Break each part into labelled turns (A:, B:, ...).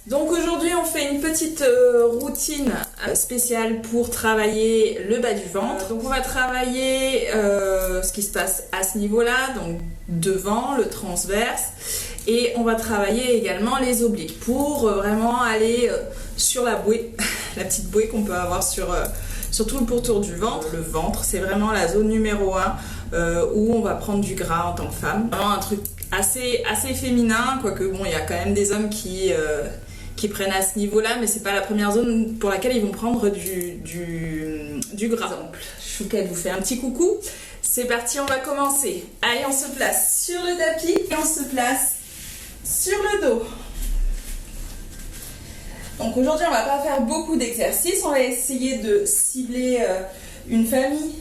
A: Donc aujourd'hui on fait une petite routine spéciale pour travailler le bas du ventre. Donc on va travailler ce qui se passe à ce niveau-là, donc devant, le transverse, et on va travailler également les obliques pour vraiment aller sur la bouée, la petite bouée qu'on peut avoir sur tout le pourtour du ventre. Le ventre, c'est vraiment la zone numéro 1 où on va prendre du gras en tant que femme. Vraiment un truc assez féminin, quoique bon, il y a quand même des hommes qui prennent à ce niveau-là, mais c'est pas la première zone pour laquelle ils vont prendre du gras. Exemple, Chouquette vous fait un petit coucou. C'est parti, on va commencer. Allez, on se place sur le tapis et on se place sur le dos. Donc aujourd'hui, on va pas faire beaucoup d'exercices. On va essayer de cibler une famille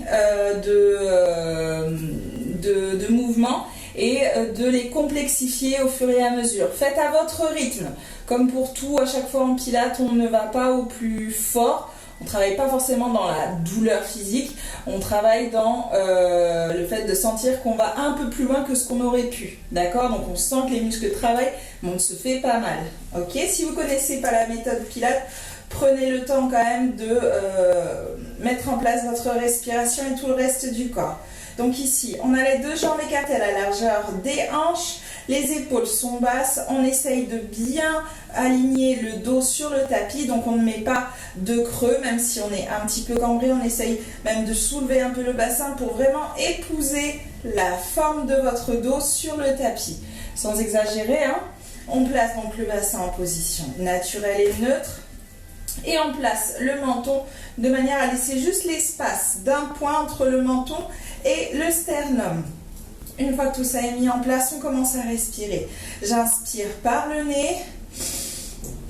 A: de mouvements et de les complexifier au fur et à mesure. Faites à votre rythme. Comme pour tout, à chaque fois en pilates, on ne va pas au plus fort. On ne travaille pas forcément dans la douleur physique. On travaille dans le fait de sentir qu'on va un peu plus loin que ce qu'on aurait pu. D'accord? Donc on sent que les muscles travaillent, mais on se fait pas mal. Ok? Si vous ne connaissez pas la méthode pilates, prenez le temps quand même de mettre en place votre respiration et tout le reste du corps. Donc ici, on a les deux jambes écartées à la largeur des hanches, les épaules sont basses, on essaye de bien aligner le dos sur le tapis, donc on ne met pas de creux, même si on est un petit peu cambré, on essaye même de soulever un peu le bassin pour vraiment épouser la forme de votre dos sur le tapis. Sans exagérer, hein. On place donc le bassin en position naturelle et neutre. Et on place le menton de manière à laisser juste l'espace d'un point entre le menton et le sternum. Une fois que tout ça est mis en place, on commence à respirer. J'inspire par le nez,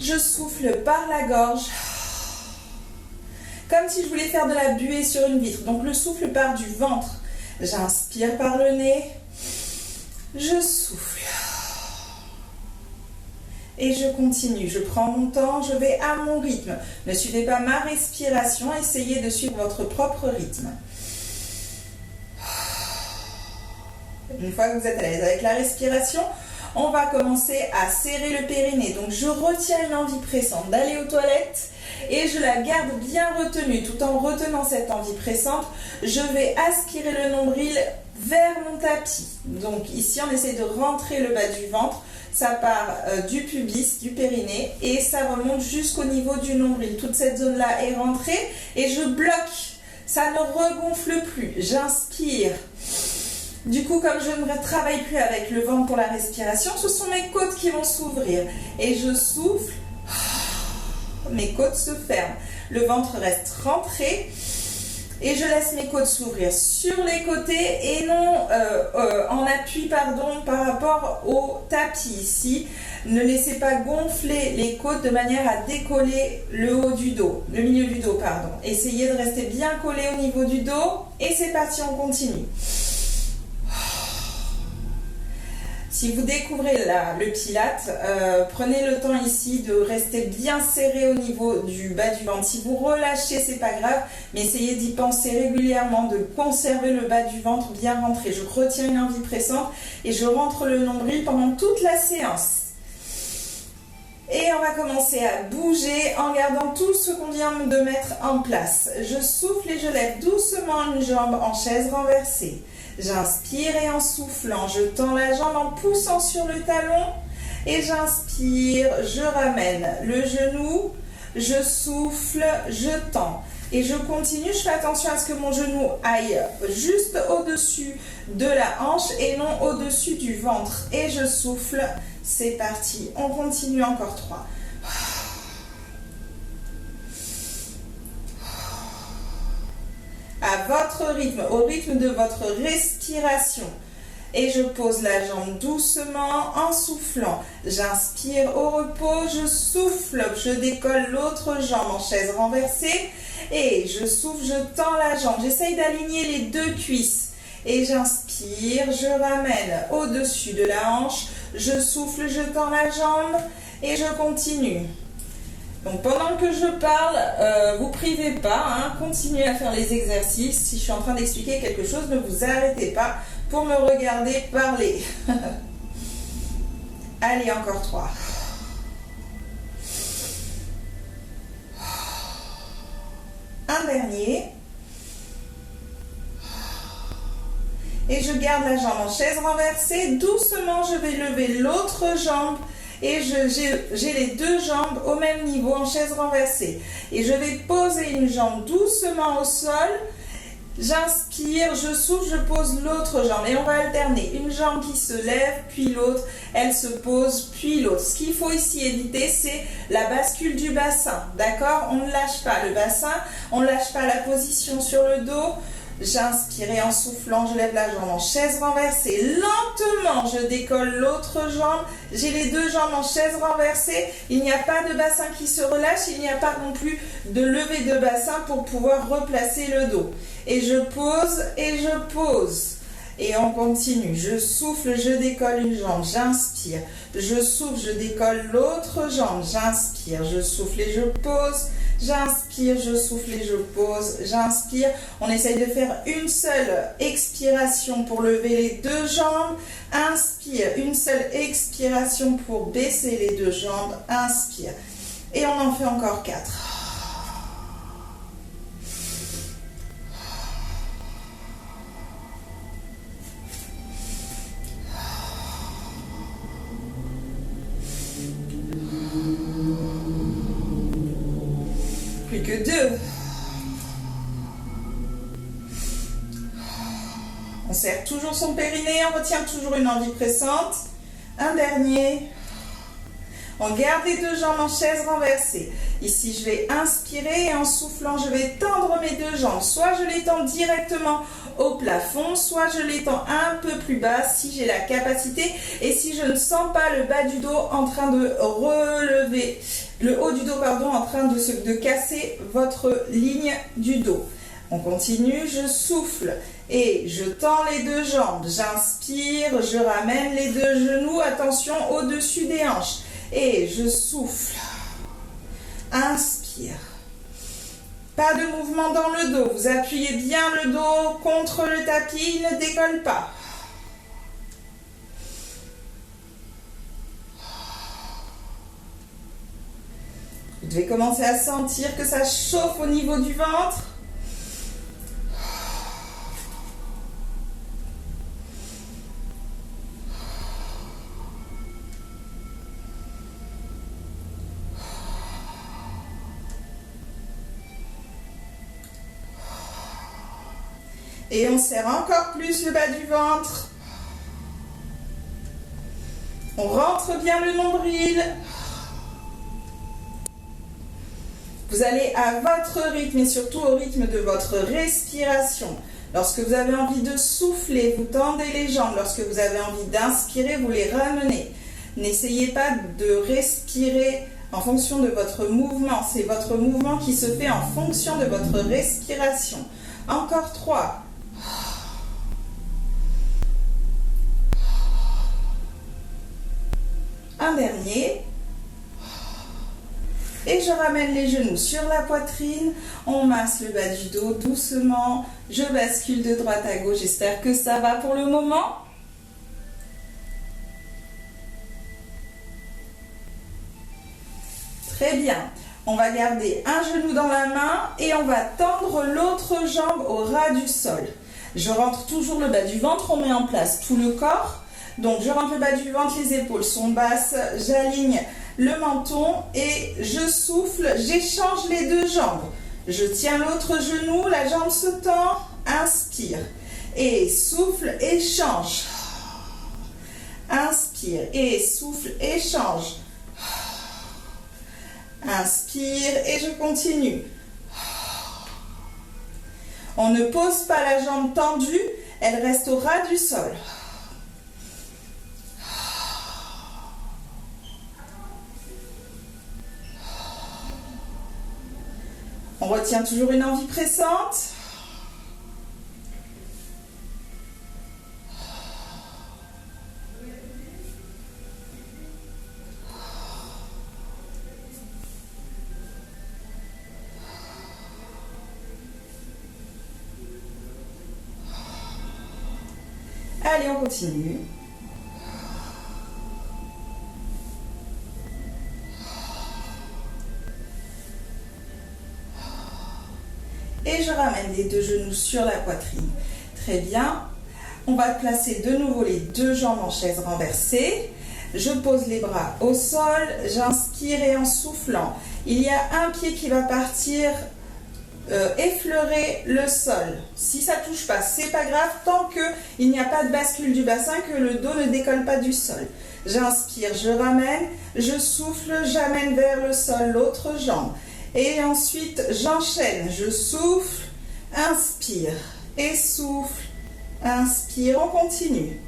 A: je souffle par la gorge, comme si je voulais faire de la buée sur une vitre. Donc le souffle part du ventre. J'inspire par le nez, je souffle. Et je continue, je prends mon temps, je vais à mon rythme. Ne suivez pas ma respiration, essayez de suivre votre propre rythme. Une fois que vous êtes à l'aise avec la respiration, on va commencer à serrer le périnée. Donc je retiens une envie pressante d'aller aux toilettes et je la garde bien retenue. Tout en retenant cette envie pressante, je vais aspirer le nombril vers mon tapis. Donc ici, on essaie de rentrer le bas du ventre. Ça part du pubis, du périnée, et ça remonte jusqu'au niveau du nombril. Toute cette zone-là est rentrée et je bloque. Ça ne regonfle plus. J'inspire. Du coup, comme je ne travaille plus avec le ventre pour la respiration, ce sont mes côtes qui vont s'ouvrir. Et je souffle. Mes côtes se ferment. Le ventre reste rentré. Et je laisse mes côtes s'ouvrir sur les côtés et non en appui par rapport au tapis ici. Ne laissez pas gonfler les côtes de manière à décoller le haut du dos, le milieu du dos, pardon. Essayez de rester bien collé au niveau du dos et c'est parti, on continue. Si vous découvrez le pilate, prenez le temps ici de rester bien serré au niveau du bas du ventre. Si vous relâchez, c'est pas grave, mais essayez d'y penser régulièrement, de conserver le bas du ventre bien rentré. Je retiens une envie pressante et je rentre le nombril pendant toute la séance. Et on va commencer à bouger en gardant tout ce qu'on vient de mettre en place. Je souffle et je lève doucement une jambe en chaise renversée. J'inspire et en soufflant, je tends la jambe en poussant sur le talon et j'inspire, je ramène le genou, je souffle, je tends et je continue. Je fais attention à ce que mon genou aille juste au-dessus de la hanche et non au-dessus du ventre et je souffle. C'est parti, on continue encore 3. À votre rythme, au rythme de votre respiration. Et je pose la jambe doucement en soufflant. J'inspire au repos, je souffle, je décolle l'autre jambe en chaise renversée. Et je souffle, je tends la jambe. J'essaye d'aligner les deux cuisses. Et j'inspire, je ramène au-dessus de la hanche. Je souffle, je tends la jambe et je continue. Donc pendant que je parle, vous privez pas, hein, continuez à faire les exercices. Si je suis en train d'expliquer quelque chose, ne vous arrêtez pas pour me regarder parler. Allez, encore 3. je garde la jambe en chaise renversée. Doucement, je vais lever l'autre jambe et j'ai les deux jambes au même niveau en chaise renversée. Et je vais poser une jambe doucement au sol. J'inspire, je souffle, je pose l'autre jambe et on va alterner. Une jambe qui se lève, puis l'autre, elle se pose, puis l'autre. Ce qu'il faut ici éviter, c'est la bascule du bassin. D'accord? On ne lâche pas le bassin, on ne lâche pas la position sur le dos. J'inspire et en soufflant, je lève la jambe en chaise renversée. Lentement, je décolle l'autre jambe. J'ai les deux jambes en chaise renversée. Il n'y a pas de bassin qui se relâche. Il n'y a pas non plus de levée de bassin pour pouvoir replacer le dos. Et je pose et je pose. Et on continue. Je souffle, je décolle une jambe. J'inspire. Je souffle, je décolle l'autre jambe. J'inspire. Je souffle et je pose. J'inspire, je souffle et je pose, j'inspire. On essaye de faire une seule expiration pour lever les deux jambes. Inspire, une seule expiration pour baisser les deux jambes. Inspire. Et on en fait encore 4. Plus que 2. On serre toujours son périnée, on retient toujours une envie pressante. Un dernier. On garde les deux jambes en chaise renversée. Ici, je vais inspirer et en soufflant, je vais tendre mes deux jambes. Soit je les tends directement au plafond, soit je les tends un peu plus bas si j'ai la capacité et si je ne sens pas le bas du dos en train de relever, le haut du dos, pardon, en train de casser votre ligne du dos. On continue, je souffle et je tends les deux jambes. J'inspire, je ramène les deux genoux, attention au-dessus des hanches. Et je souffle. Inspire. Pas de mouvement dans le dos. Vous appuyez bien le dos contre le tapis, il ne décolle pas. Vous devez commencer à sentir que ça chauffe au niveau du ventre. Et on serre encore plus le bas du ventre. On rentre bien le nombril. Vous allez à votre rythme et surtout au rythme de votre respiration. Lorsque vous avez envie de souffler, vous tendez les jambes. Lorsque vous avez envie d'inspirer, vous les ramenez. N'essayez pas de respirer en fonction de votre mouvement. C'est votre mouvement qui se fait en fonction de votre respiration. Encore 3. Un dernier. Et je ramène les genoux sur la poitrine. On masse le bas du dos doucement. Je bascule de droite à gauche. J'espère que ça va pour le moment. Très bien. On va garder un genou dans la main et on va tendre l'autre jambe au ras du sol. Je rentre toujours le bas du ventre. On met en place tout le corps. Donc je rentre le bas du ventre, les épaules sont basses, j'aligne le menton et je souffle, j'échange les deux jambes. Je tiens l'autre genou, la jambe se tend, inspire et souffle, échange. Inspire et souffle, échange. Inspire et je continue. On ne pose pas la jambe tendue, elle reste au ras du sol. On retient toujours une envie pressante. Allez, on continue. Et je ramène les deux genoux sur la poitrine. Très bien. On va placer de nouveau les deux jambes en chaise renversée. Je pose les bras au sol, j'inspire et en soufflant, il y a un pied qui va partir effleurer le sol. Si ça touche pas, c'est pas grave tant qu'il n'y a pas de bascule du bassin, que le dos ne décolle pas du sol. J'inspire, je ramène, je souffle, j'amène vers le sol l'autre jambe. Et ensuite, j'enchaîne, je souffle, inspire et souffle, inspire, on continue.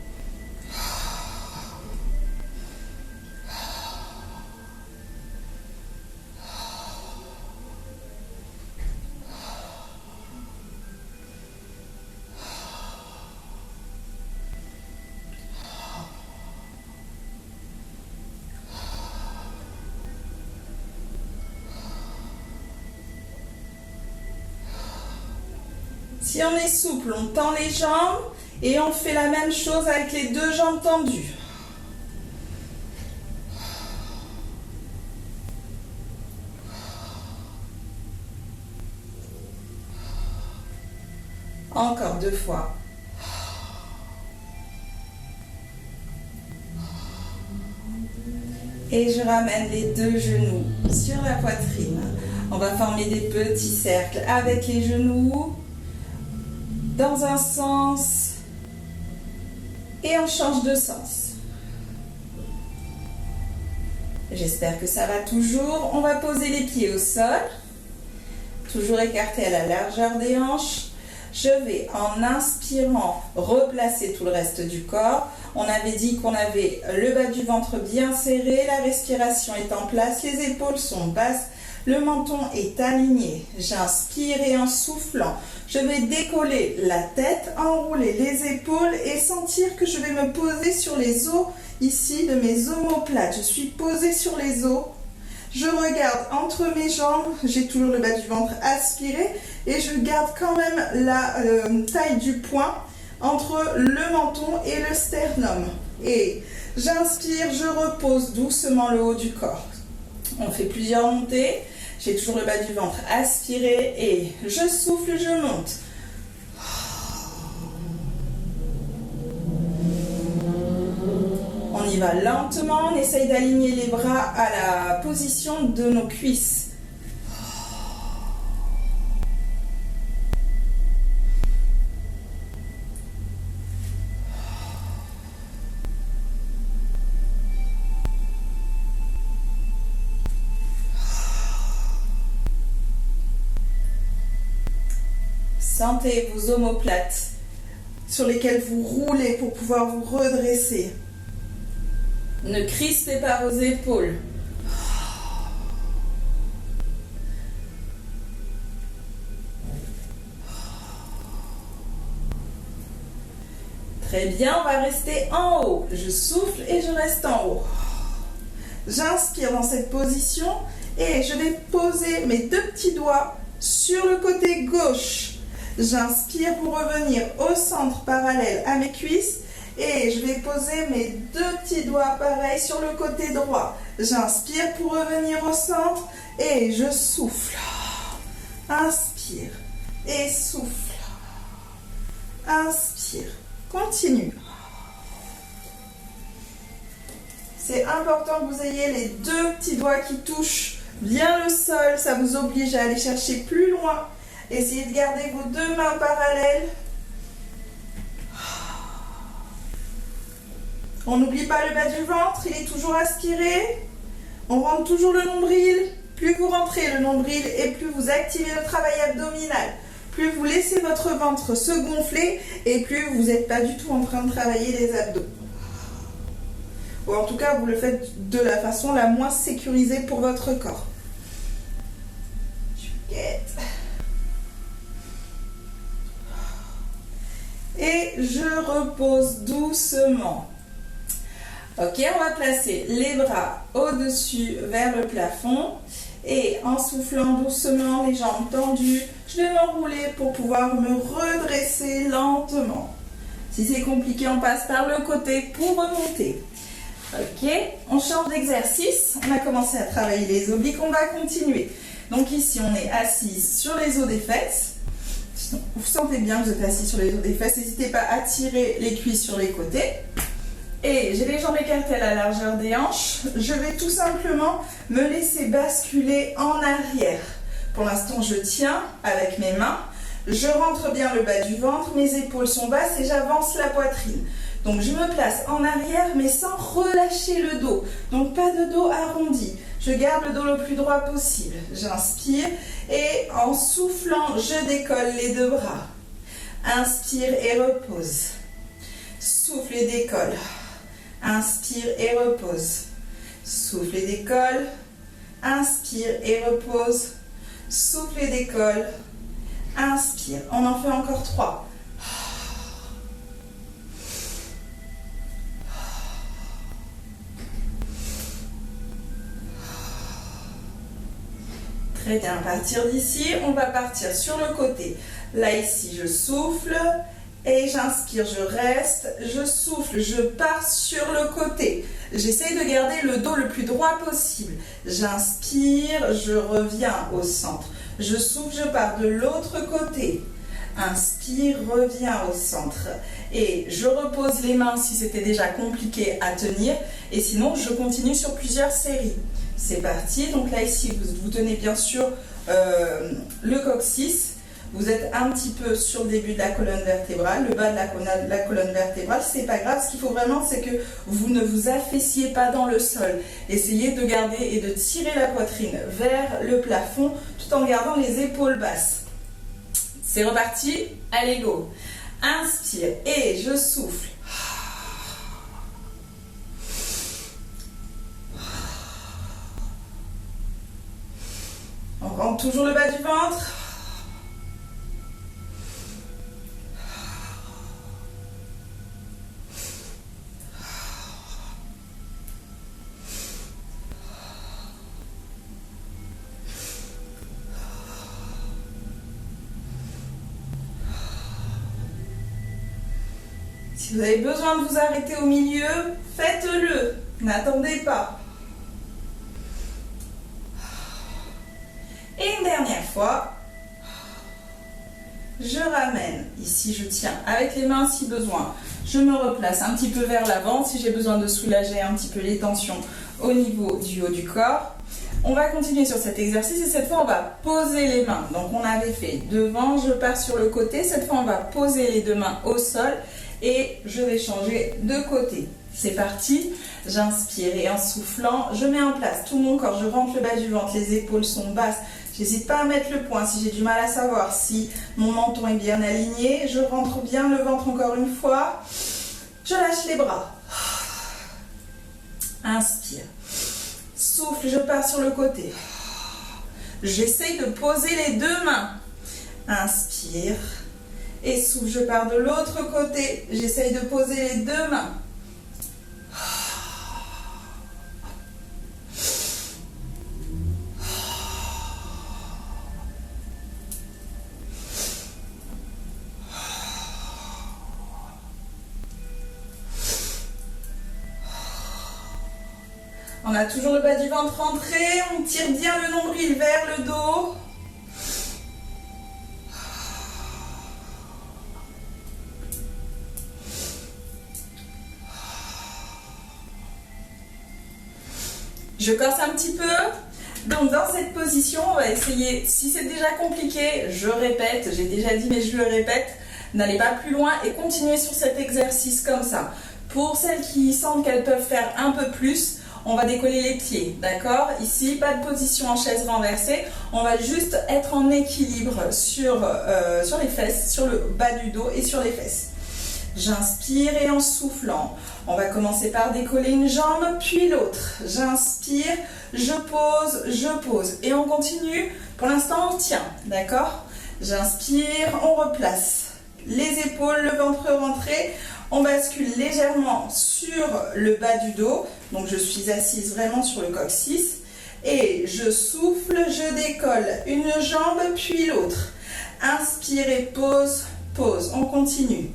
A: Si on est souple, on tend les jambes et on fait la même chose avec les deux jambes tendues. Encore 2 fois. Et je ramène les deux genoux sur la poitrine. On va former des petits cercles avec les genoux dans un sens et on change de sens. J'espère que ça va toujours. On va poser les pieds au sol, toujours écartés à la largeur des hanches. Je vais, en inspirant, replacer tout le reste du corps. On avait dit qu'on avait le bas du ventre bien serré, la respiration est en place, les épaules sont basses, le menton est aligné. J'inspire et en soufflant, je vais décoller la tête, enrouler les épaules et sentir que je vais me poser sur les os ici de mes omoplates. Je suis posée sur les os. Je regarde entre mes jambes, j'ai toujours le bas du ventre aspiré et je garde quand même la taille du poing entre le menton et le sternum. Et j'inspire, je repose doucement le haut du corps. On fait plusieurs montées. J'ai toujours le bas du ventre aspiré et je souffle, je monte. On y va lentement, on essaye d'aligner les bras à la position de nos cuisses. Sentez vos omoplates sur lesquelles vous roulez pour pouvoir vous redresser. Ne crispez pas vos épaules. Très bien, on va rester en haut. Je souffle et je reste en haut. J'inspire dans cette position et je vais poser mes deux petits doigts sur le côté gauche. J'inspire pour revenir au centre parallèle à mes cuisses et je vais poser mes deux petits doigts pareil sur le côté droit. J'inspire pour revenir au centre et je souffle. Inspire et souffle. Inspire. Continue. C'est important que vous ayez les deux petits doigts qui touchent bien le sol. Ça vous oblige à aller chercher plus loin. Essayez de garder vos deux mains parallèles. On n'oublie pas le bas du ventre, il est toujours aspiré. On rentre toujours le nombril. Plus vous rentrez le nombril et plus vous activez le travail abdominal. Plus vous laissez votre ventre se gonfler et plus vous n'êtes pas du tout en train de travailler les abdos. Ou en tout cas, vous le faites de la façon la moins sécurisée pour votre corps. Et je repose doucement. Ok, on va placer les bras au-dessus vers le plafond et en soufflant doucement, les jambes tendues, je vais m'enrouler pour pouvoir me redresser lentement. Si c'est compliqué, on passe par le côté pour remonter. Ok, on change d'exercice. On a commencé à travailler les obliques, on va continuer. Donc ici, on est assise sur les os des fesses. vous sentez bien que vous êtes assis sur les dos des fesses, n'hésitez pas à tirer les cuisses sur les côtés. Et j'ai les jambes écartées à la largeur des hanches. Je vais tout simplement me laisser basculer en arrière. Pour l'instant, je tiens avec mes mains. Je rentre bien le bas du ventre, mes épaules sont basses et j'avance la poitrine. Donc je me place en arrière mais sans relâcher le dos. Donc pas de dos arrondi. Je garde le dos le plus droit possible. J'inspire et en soufflant, je décolle les deux bras. Inspire et repose. Souffle et décolle. Inspire et repose. Souffle et décolle. Inspire et repose. Souffle et décolle. Inspire. On en fait encore 3. Très bien. À partir d'ici, on va partir sur le côté. Là, ici, je souffle. Et j'inspire, je reste, je souffle, je pars sur le côté. J'essaye de garder le dos le plus droit possible. J'inspire, je reviens au centre. Je souffle, je pars de l'autre côté. Inspire, reviens au centre. Et je repose les mains si c'était déjà compliqué à tenir. Et sinon, je continue sur plusieurs séries. C'est parti. Donc là, ici, vous tenez bien sûr le coccyx. Vous êtes un petit peu sur le début de la colonne vertébrale, le bas de la colonne vertébrale, c'est pas grave. Ce qu'il faut vraiment, c'est que vous ne vous affaissez pas dans le sol. Essayez de garder et de tirer la poitrine vers le plafond tout en gardant les épaules basses. C'est reparti, allez go. Inspire et je souffle. On rentre toujours le bas du ventre. Si vous avez besoin de vous arrêter au milieu, faites-le. N'attendez pas. Et une dernière fois. Je ramène. Ici, je tiens avec les mains si besoin. Je me replace un petit peu vers l'avant si j'ai besoin de soulager un petit peu les tensions au niveau du haut du corps. On va continuer sur cet exercice et cette fois, on va poser les mains. Donc, on avait fait devant, je pars sur le côté. Cette fois, on va poser les deux mains au sol. Et je vais changer de côté. C'est parti. J'inspire et en soufflant, je mets en place tout mon corps. Je rentre le bas du ventre, les épaules sont basses. J'hésite pas à mettre le poing si j'ai du mal à savoir si mon menton est bien aligné. Je rentre bien le ventre encore une fois. Je lâche les bras. Inspire. Souffle, je pars sur le côté. J'essaye de poser les deux mains. Inspire. Et souffle, je pars de l'autre côté. J'essaye de poser les deux mains. On a toujours le bas du ventre rentré. On tire bien le nombril vers le dos. Je corse un petit peu. Donc dans cette position, on va essayer, si c'est déjà compliqué, je répète, j'ai déjà dit mais je le répète, n'allez pas plus loin et continuez sur cet exercice comme ça. Pour celles qui sentent qu'elles peuvent faire un peu plus, on va décoller les pieds, d'accord? Ici, pas de position en chaise renversée, on va juste être en équilibre sur les fesses, sur le bas du dos et sur les fesses. J'inspire et en soufflant, on va commencer par décoller une jambe puis l'autre. J'inspire, je pose et on continue. Pour l'instant, on tient, d'accord? J'inspire, on replace les épaules, le ventre rentré. On bascule légèrement sur le bas du dos. Donc, je suis assise vraiment sur le coccyx. Et je souffle, je décolle une jambe puis l'autre. Inspire et pose, pose. On continue.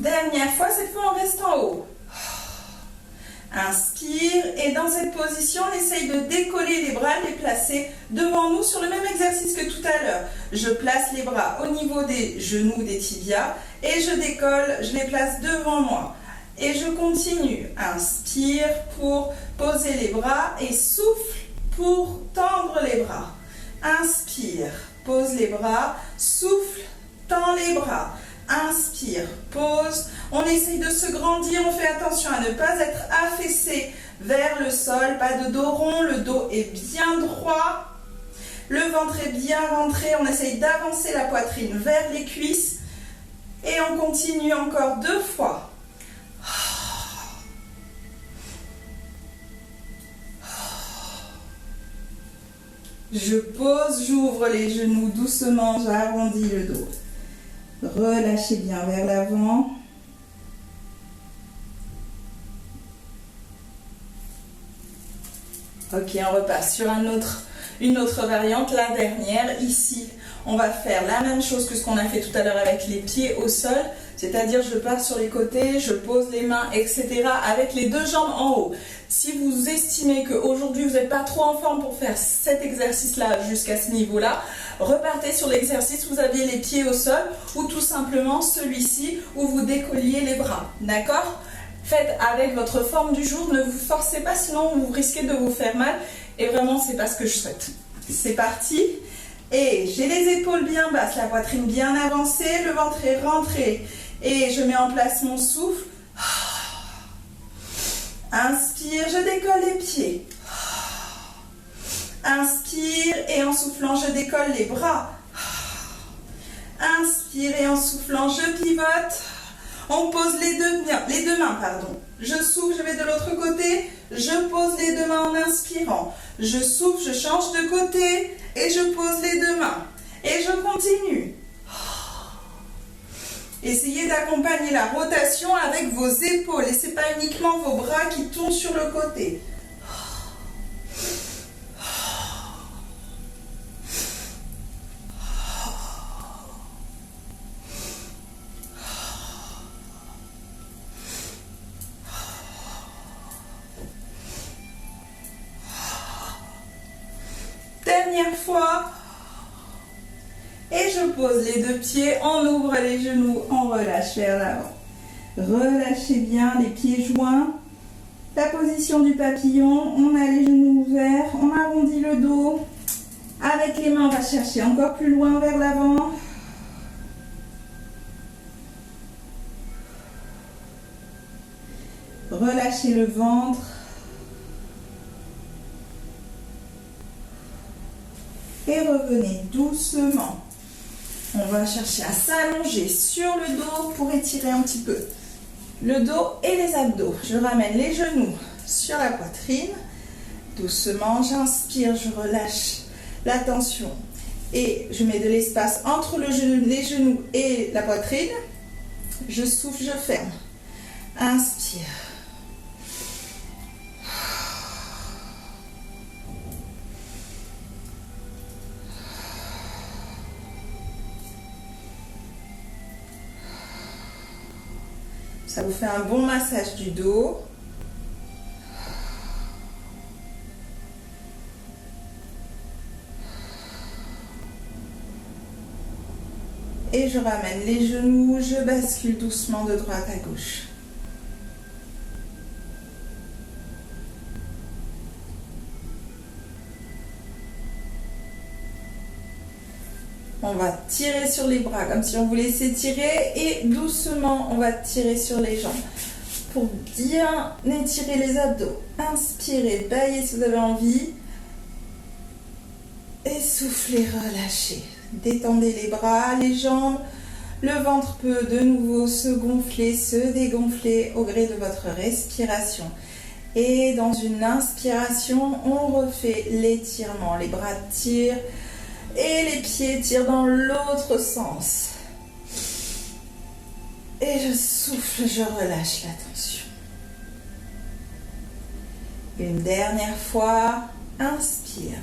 A: Dernière fois, cette fois on reste en haut. Inspire et dans cette position, on essaye de décoller les bras, les placer devant nous sur le même exercice que tout à l'heure. Je place les bras au niveau des genoux, des tibias et je décolle, je les place devant moi. Et je continue. Inspire pour poser les bras et souffle pour tendre les bras. Inspire, pose les bras, souffle, tend les bras. Inspire, pose, on essaye de se grandir, on fait attention à ne pas être affaissé vers le sol, pas de dos rond, le dos est bien droit, le ventre est bien rentré, on essaye d'avancer la poitrine vers les cuisses et on continue encore 2 fois. Je pose, j'ouvre les genoux doucement, j'arrondis le dos. Relâchez bien vers l'avant. Ok, on repasse sur une autre variante, la dernière. Ici, on va faire la même chose que ce qu'on a fait tout à l'heure avec les pieds au sol. C'est-à-dire, je pars sur les côtés, je pose les mains, etc. avec les 2 jambes en haut. Si vous estimez qu'aujourd'hui, vous n'êtes pas trop en forme pour faire cet exercice-là jusqu'à ce niveau-là, repartez sur l'exercice, vous aviez les pieds au sol ou tout simplement celui-ci où vous décolliez les bras. D'accord ? Faites avec votre forme du jour, ne vous forcez pas, sinon vous risquez de vous faire mal. Et vraiment, c'est pas ce que je souhaite. C'est parti. Et j'ai les épaules bien basses, la poitrine bien avancée, le ventre est rentré. Et je mets en place mon souffle. Inspire, je décolle les pieds. Inspire et en soufflant, je décolle les bras. Inspire et en soufflant, je pivote. On pose les deux mains. Je souffle, je vais de l'autre côté. Je pose les 2 mains en inspirant. Je souffle, je change de côté et je pose les 2 mains. Et je continue. Essayez d'accompagner la rotation avec vos épaules et ce n'est pas uniquement vos bras qui tournent sur le côté. Dernière fois. Et je pose les 2 pieds, on ouvre les genoux, on relâche vers l'avant. Relâchez bien les pieds joints. La position du papillon, on a les genoux ouverts, on arrondit le dos. Avec les mains, on va chercher encore plus loin vers l'avant. Relâchez le ventre. Et revenez doucement. On va chercher à s'allonger sur le dos pour étirer un petit peu le dos et les abdos. Je ramène les genoux sur la poitrine. Doucement, j'inspire, je relâche la tension. Et je mets de l'espace entre les genoux et la poitrine. Je souffle, je ferme. Inspire. Ça vous fait un bon massage du dos. Et je ramène les genoux, je bascule doucement de droite à gauche. On va tirer sur les bras comme si on voulait s'étirer et doucement on va tirer sur les jambes pour bien étirer les abdos. Inspirez, baillez si vous avez envie et soufflez, relâchez. Détendez les bras, les jambes. Le ventre peut de nouveau se gonfler, se dégonfler au gré de votre respiration. Et dans une inspiration, on refait l'étirement. Les bras tirent. Et les pieds tirent dans l'autre sens. Et je souffle, je relâche la tension. Une dernière fois, inspire.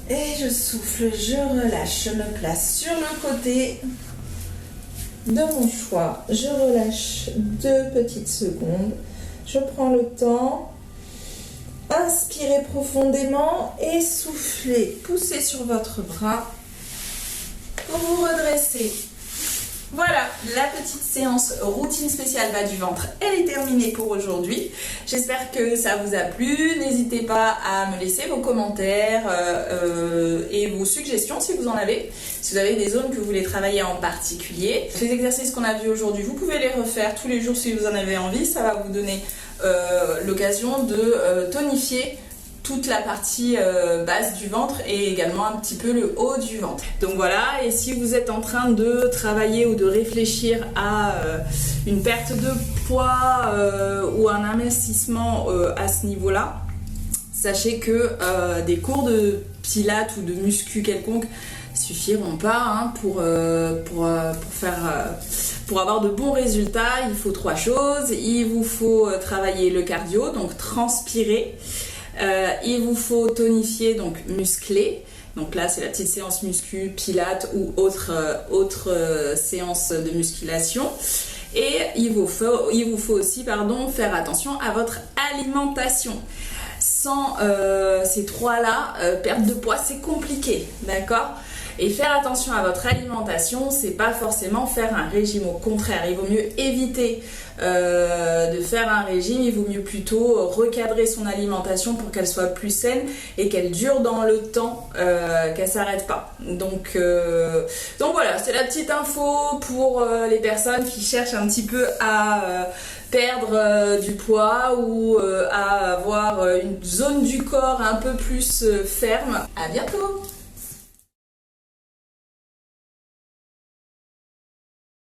A: Et je souffle, je relâche, je me place sur le côté de mon choix. Je relâche 2 petites secondes. Je prends le temps. Inspirez profondément et soufflez. Poussez sur votre bras pour vous redresser. Voilà, la petite séance routine spéciale bas du ventre, elle est terminée pour aujourd'hui. J'espère que ça vous a plu. N'hésitez pas à me laisser vos commentaires et vos suggestions si vous en avez. Si vous avez des zones que vous voulez travailler en particulier. Les exercices qu'on a vus aujourd'hui, vous pouvez les refaire tous les jours si vous en avez envie. Ça va vous donner l'occasion de tonifier toute la partie basse du ventre et également un petit peu le haut du ventre. Donc voilà, et si vous êtes en train de travailler ou de réfléchir à une perte de poids ou un investissement à ce niveau-là, sachez que des cours de pilates ou de muscu quelconque suffiront pas pour avoir de bons résultats. Il faut 3 choses. Il vous faut travailler le cardio, donc transpirer. Il vous faut tonifier, donc muscler. Donc là, c'est la petite séance muscu, pilates ou autre séance de musculation. Et il vous faut aussi faire attention à votre alimentation. Sans ces 3-là, perte de poids, c'est compliqué, d'accord ? Et faire attention à votre alimentation, c'est pas forcément faire un régime. Au contraire, il vaut mieux éviter de faire un régime. Il vaut mieux plutôt recadrer son alimentation pour qu'elle soit plus saine et qu'elle dure dans le temps, qu'elle s'arrête pas. Donc voilà, c'est la petite info pour les personnes qui cherchent un petit peu à perdre du poids ou à avoir une zone du corps un peu plus ferme. À bientôt!